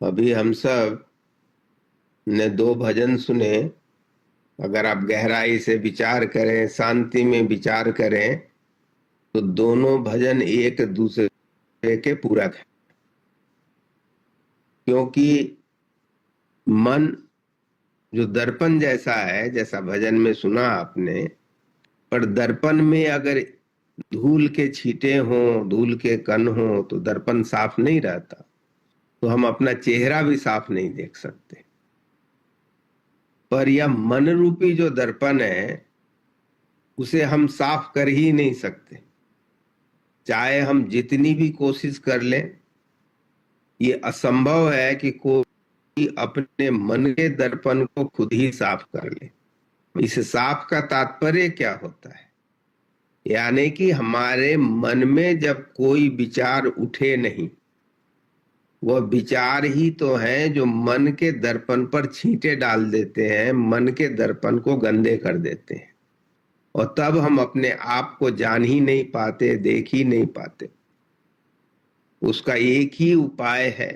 अभी हम सब ने दो भजन सुने। अगर आप गहराई से विचार करें, शांति में विचार करें, तो दोनों भजन एक दूसरे के पूरक हैं। क्योंकि मन जो दर्पण जैसा है, जैसा भजन में सुना आपने, पर दर्पण में अगर धूल के छींटे हों, धूल के कण हों, तो दर्पण साफ नहीं रहता, तो हम अपना चेहरा भी साफ नहीं देख सकते। पर यह मन रूपी जो दर्पण है, उसे हम साफ कर ही नहीं सकते, चाहे हम जितनी भी कोशिश कर लें। ये असंभव है कि कोई अपने मन के दर्पण को खुद ही साफ कर ले। इस साफ का तात्पर्य क्या होता है? यानी कि हमारे मन में जब कोई विचार उठे नहीं, वह विचार ही तो है जो मन के दर्पण पर छींटे डाल देते हैं, मन के दर्पण को गंदे कर देते हैं, और तब हम अपने आप को जान ही नहीं पाते, देख ही नहीं पाते। उसका एक ही उपाय है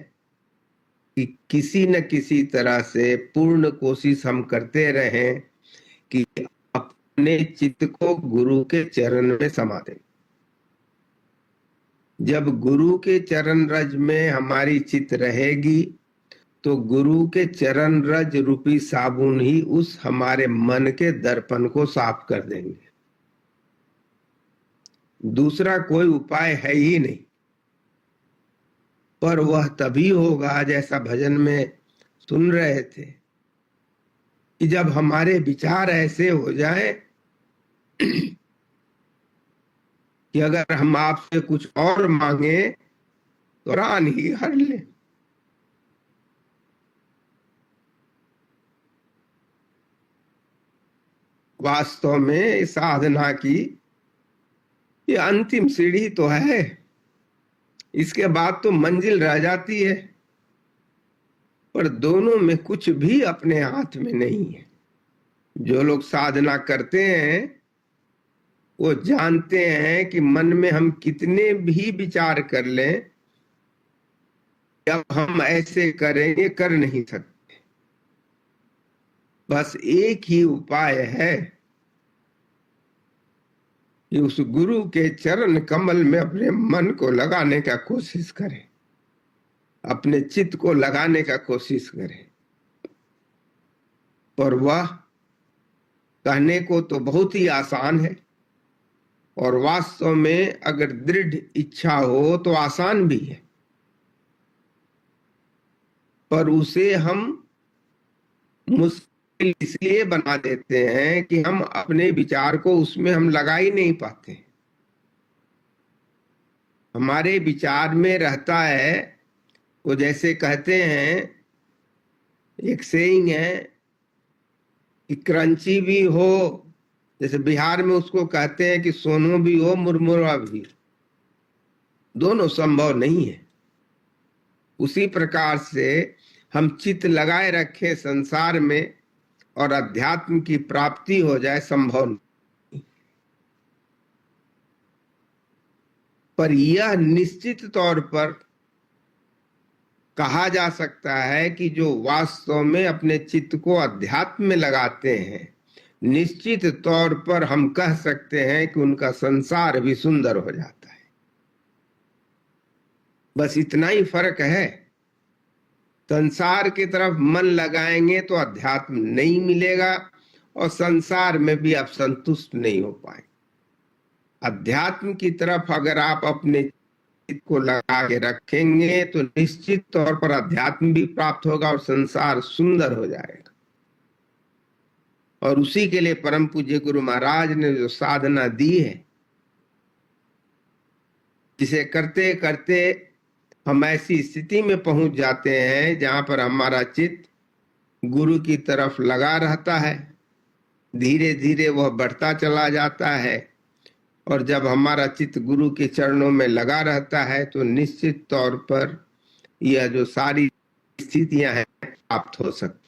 कि किसी न किसी तरह से पूर्ण कोशिश हम करते रहें कि अपने चित्त को गुरु के चरण में समा दें। जब गुरु के चरण रज में हमारी चित्त रहेगी, तो गुरु के चरण रज रूपी साबुन ही उस हमारे मन के दर्पण को साफ कर देंगे। दूसरा कोई उपाय है ही नहीं। पर वह तभी होगा, जैसा भजन में सुन रहे थे, कि जब हमारे विचार ऐसे हो जाए कि अगर हम आपसे कुछ और मांगे तो रान ही हर ले। वास्तव में साधना की ये अंतिम सीढ़ी तो है, इसके बाद तो मंजिल रह जाती है। पर दोनों में कुछ भी अपने हाथ में नहीं है। जो लोग साधना करते हैं वो जानते हैं कि मन में हम कितने भी विचार कर लें, जब हम ऐसे करेंगे कर नहीं सकते। बस एक ही उपाय है कि उस गुरु के चरण कमल में अपने मन को लगाने का कोशिश करें, अपने चित्त को लगाने का कोशिश करें। पर वह कहने को तो बहुत ही आसान है, और वास्तव में अगर दृढ़ इच्छा हो तो आसान भी है। पर उसे हम मुश्किल इसलिए बना देते हैं कि हम अपने विचार को उसमें हम लगा ही नहीं पाते। हमारे विचार में रहता है, वो जैसे कहते हैं, एक सेइंग है कि क्रंची भी हो, जैसे बिहार में उसको कहते हैं कि सोनो भी हो मुरमुरा भी, दोनों संभव नहीं है। उसी प्रकार से हम चित्त लगाए रखें संसार में और अध्यात्म की प्राप्ति हो जाए, संभव नहीं। पर यह निश्चित तौर पर कहा जा सकता है कि जो वास्तव में अपने चित्त को अध्यात्म में लगाते हैं, निश्चित तौर पर हम कह सकते हैं कि उनका संसार भी सुंदर हो जाता है। बस इतना ही फर्क है। संसार की तरफ मन लगाएंगे तो अध्यात्म नहीं मिलेगा, और संसार में भी आप संतुष्ट नहीं हो पाए। अध्यात्म की तरफ अगर आप अपने चित्त को लगा के रखेंगे तो निश्चित तौर पर अध्यात्म भी प्राप्त होगा और संसार सुंदर हो जाएगा। और उसी के लिए परम पूज्य गुरु महाराज ने जो साधना दी है, जिसे करते करते हम ऐसी स्थिति में पहुंच जाते हैं जहां पर हमारा चित्त गुरु की तरफ लगा रहता है, धीरे धीरे वह बढ़ता चला जाता है। और जब हमारा चित्त गुरु के चरणों में लगा रहता है तो निश्चित तौर पर यह जो सारी स्थितियां हैं प्राप्त हो सकती।